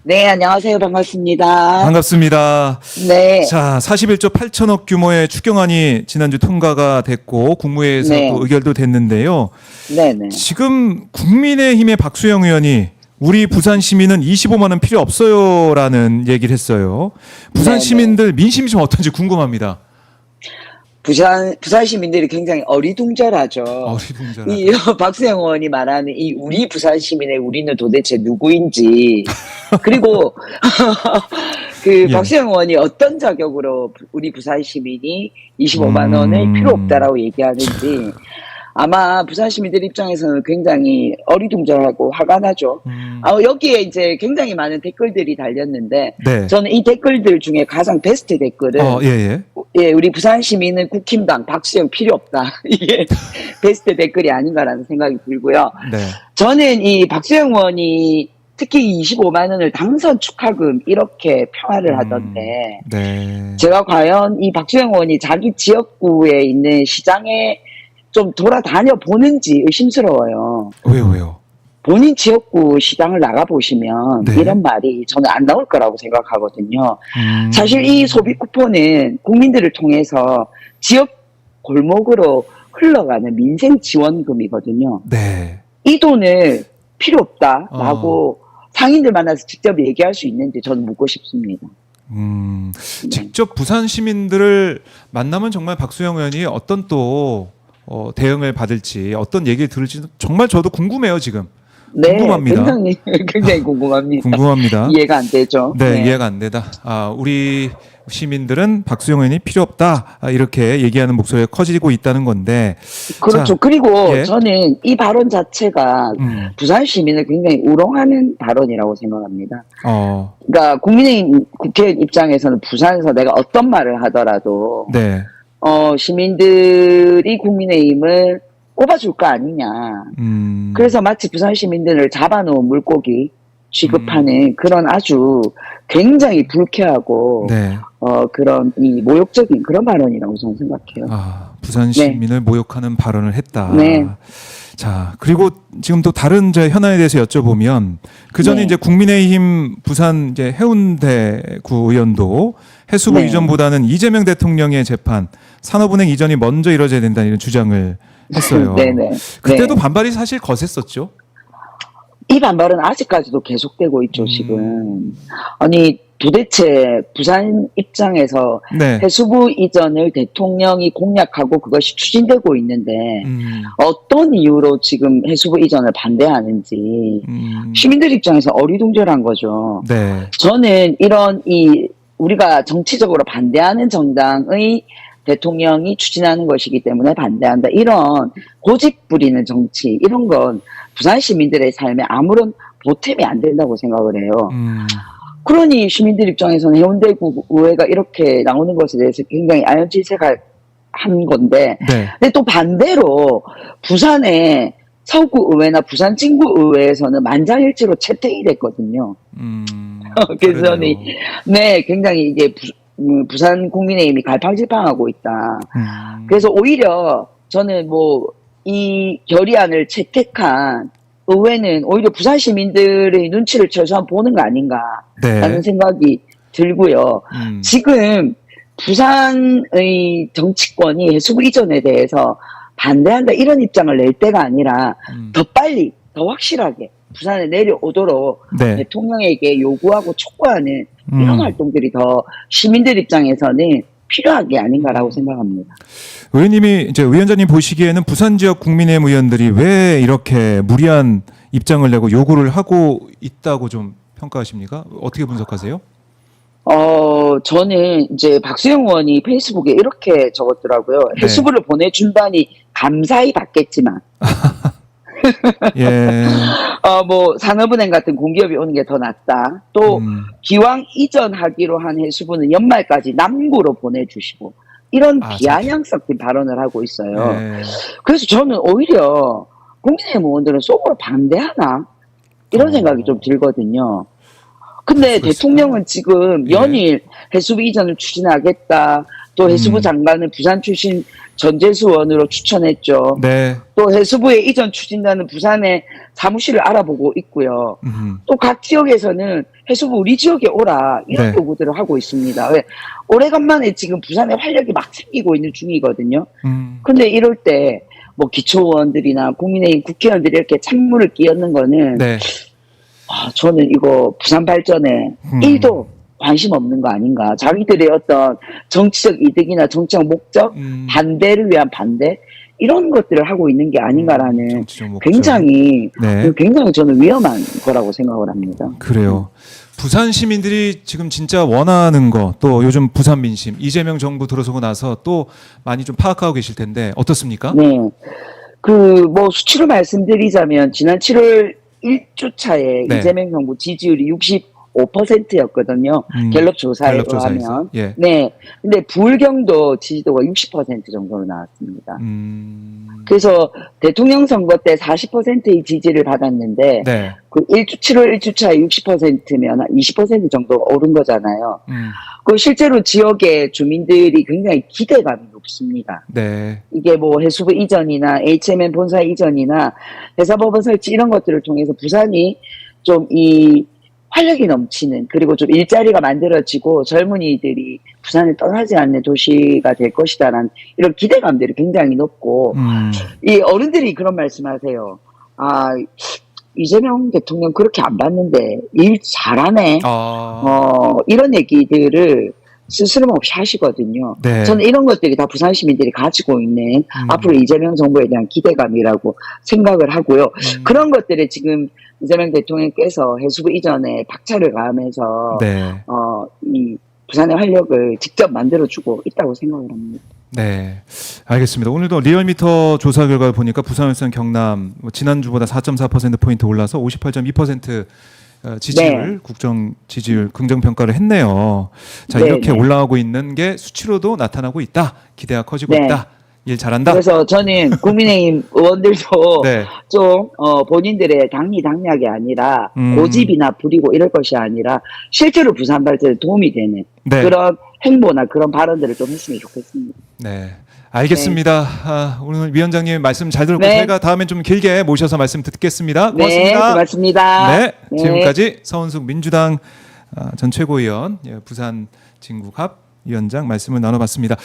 네, 안녕하세요. 반갑습니다. 반갑습니다. 네, 자, 41조 8천억 규모의 추경안이 지난주 통과가 됐고 국무회에서 네, 또 의결도 됐는데요. 네네. 지금 국민의힘의 박수영 의원이 우리 부산 시민은 25만 원 필요 없어요라는 얘기를 했어요. 부산 네네. 시민들 민심이 좀 어떤지 궁금합니다. 부산 시민들이 굉장히 어리둥절하죠. 어리둥절하다. 이 박수영 의원이 말하는 이 우리 부산 시민의 우리는 도대체 누구인지, 그리고 그 예. 박수영 의원이 어떤 자격으로 우리 부산 시민이 25만 원을 필요 없다라고 얘기하는지 아마 부산 시민들 입장에서는 굉장히 어리둥절하고 화가 나죠. 여기에 이제 굉장히 많은 댓글들이 달렸는데 네. 저는 이 댓글들 중에 가장 베스트 댓글은 예, 예. 예, 우리 부산 시민은 국힘당 박수영 필요 없다. 이게 베스트 댓글이 아닌가라는 생각이 들고요. 네. 저는 이 박수영 의원이 특히 25만 원을 당선 축하금 이렇게 평화를 하던데 네. 제가 과연 이 박수영 의원이 자기 지역구에 있는 시장에 좀 돌아다녀 보는지 의심스러워요. 왜요? 본인 지역구 시장을 나가보시면 네. 이런 말이 저는 안 나올 거라고 생각하거든요. 사실 이 소비 쿠폰은 국민들을 통해서 지역 골목으로 흘러가는 민생 지원금이거든요. 네. 이 돈을 필요 없다라고 상인들 만나서 직접 얘기할 수 있는지 저는 묻고 싶습니다. 네. 직접 부산 시민들을 만나면 정말 박수영 의원이 어떤 또 대응을 받을지 어떤 얘기를 들을지 정말 저도 궁금해요 지금. 네, 궁금합니다. 굉장히 궁금합니다. 궁금합니다. 이해가 안 되죠. 네, 이해가 안 되다. 우리 시민들은 박수영 의원이 필요 없다. 이렇게 얘기하는 목소리가 커지고 있다는 건데. 그렇죠. 자, 그리고 예. 저는 이 발언 자체가 부산 시민을 굉장히 우롱하는 발언이라고 생각합니다. 그러니까 국민의힘 국회의원 입장에서는 부산에서 내가 어떤 말을 하더라도 네. 시민들이 국민의힘을 꼽아줄 거 아니냐. 그래서 마치 부산 시민들을 잡아놓은 물고기 취급하는 그런 아주 굉장히 불쾌하고 네. 그런 이 모욕적인 그런 발언이라고 저는 생각해요. 부산 시민을 모욕하는 발언을 했다. 네. 자, 그리고 지금 또 다른 현안에 대해서 여쭤보면 그 전에 네. 이제 국민의힘 부산 이제 해운대구 의원도 해수부 네. 이전보다는 이재명 대통령의 재판, 산업은행 이전이 먼저 이루어져야 된다는 이런 주장을 했어요. 네네. 그때도 네. 반발이 사실 거셌었죠. 이 반발은 아직까지도 계속되고 있죠, 지금. 아니, 도대체 부산 입장에서 네. 해수부 이전을 대통령이 공약하고 그것이 추진되고 있는데 어떤 이유로 지금 해수부 이전을 반대하는지 시민들 입장에서 어리둥절한 거죠. 네. 저는 이런 우리가 정치적으로 반대하는 정당의 대통령이 추진하는 것이기 때문에 반대한다. 이런 고집 부리는 정치, 이런 건 부산 시민들의 삶에 아무런 보탬이 안 된다고 생각을 해요. 그러니 시민들 입장에서는 해운대구 의회가 이렇게 나오는 것에 대해서 굉장히 아연질색한 건데, 네. 근데 또 반대로 부산의 서구 의회나 부산 진구 의회에서는 만장일치로 채택이 됐거든요. 그래서 저는 네, 굉장히 이게 부산 국민의힘이 갈팡질팡하고 있다. 그래서 오히려 저는 이 결의안을 채택한 의회는 오히려 부산 시민들의 눈치를 최소한 보는 거 아닌가라는 생각이 들고요. 지금 부산의 정치권이 해수부 이전에 대해서 반대한다 이런 입장을 낼 때가 아니라 더 빨리, 더 확실하게 부산에 내려오도록 대통령에게 요구하고 촉구하는 이런 활동들이 더 시민들 입장에서는 필요한 게 아닌가라고 생각합니다. 의원님이 이제 위원장님 보시기에는 부산 지역 국민의힘 의원들이 왜 이렇게 무리한 입장을 내고 요구를 하고 있다고 좀 평가하십니까? 어떻게 분석하세요? 저는 이제 박수영 의원이 페이스북에 이렇게 적었더라고요. 네. 해수부를 보내준다니 감사히 받겠지만. 예. 산업은행 같은 공기업이 오는 게 더 낫다. 또, 기왕 이전하기로 한 해수부는 연말까지 남구로 보내주시고, 이런 비아냥 섞인 발언을 하고 있어요. 네. 그래서 저는 오히려 국민의힘 의원들은 속으로 반대하나? 이런 생각이 좀 들거든요. 근데 대통령은 지금 연일 해수부 이전을 추진하겠다. 또 해수부 장관은 부산 출신 전재수 의원으로 추천했죠. 네. 또 해수부에 이전 추진단은 부산에 사무실을 알아보고 있고요. 또 각 지역에서는 해수부 우리 지역에 오라 이런 네. 요구들을 하고 있습니다. 왜 오래간만에 지금 부산에 활력이 막 생기고 있는 중이거든요. 근데 이럴 때 뭐 기초의원들이나 국민의힘 국회의원들이 이렇게 찬물을 끼얹는 거는 네. 저는 이거 부산 발전에 1도 관심 없는 거 아닌가. 자기들의 어떤 정치적 이득이나 정치적 목적, 반대를 위한 반대 이런 것들을 하고 있는 게 아닌가라는 정치적 목적. 굉장히 네. 굉장히 저는 위험한 거라고 생각을 합니다. 그래요. 부산 시민들이 지금 진짜 원하는 거, 또 요즘 부산 민심, 이재명 정부 들어서고 나서 또 많이 좀 파악하고 계실 텐데 어떻습니까? 네. 뭐 수치로 말씀드리자면 지난 7월 1주 차에 네. 이재명 정부 지지율이 65%였거든요. 갤럽 조사에 갤럽 조사에서. 의하면. 예. 네. 근데 불경도 지지도가 60% 정도로 나왔습니다. 그래서 대통령 선거 때 40%의 지지를 받았는데 네. 그 7월 1주차에 60%면 20% 정도 오른 거잖아요. 그 실제로 지역의 주민들이 굉장히 기대감이 높습니다. 네. 이게 뭐 해수부 이전이나 HMN 본사 이전이나 회사법원 설치 이런 것들을 통해서 부산이 좀 이 활력이 넘치는 그리고 좀 일자리가 만들어지고 젊은이들이 부산을 떠나지 않는 도시가 될 것이다라는 이런 기대감들이 굉장히 높고 이 어른들이 그런 말씀하세요. 이재명 대통령 그렇게 안 봤는데 일 잘하네. 이런 얘기들을 스스럼없이 하시거든요. 네. 저는 이런 것들이 다 부산 시민들이 가지고 있는 앞으로 이재명 정부에 대한 기대감이라고 생각을 하고요. 그런 것들을 지금 이재명 대통령께서 해수부 이전에 박차를 가하면서 네. 이 부산의 활력을 직접 만들어주고 있다고 생각을 합니다. 네, 알겠습니다. 오늘도 리얼미터 조사 결과를 보니까 부산, 울산, 경남 지난주보다 4.4%포인트 올라서 58.2% 지지율, 네. 국정 지지율 긍정 평가를 했네요. 자, 네, 이렇게 네. 올라가고 있는 게 수치로도 나타나고 있다. 기대가 커지고 네. 있다. 일 잘한다. 그래서 저는 국민의힘 의원들도 네. 좀 본인들의 당리당략이 아니라 고집이나 부리고 이럴 것이 아니라 실제로 부산 발전에 도움이 되는 네. 그런 행보나 그런 발언들을 좀 했으면 좋겠습니다. 네. 알겠습니다. 오늘 위원장님 말씀 잘 들었고 네. 저희가 다음엔 좀 길게 모셔서 말씀 듣겠습니다. 네, 고맙습니다. 고맙습니다. 네, 지금까지 서은숙 민주당 전 최고위원, 부산 진구갑 위원장 말씀을 나눠봤습니다.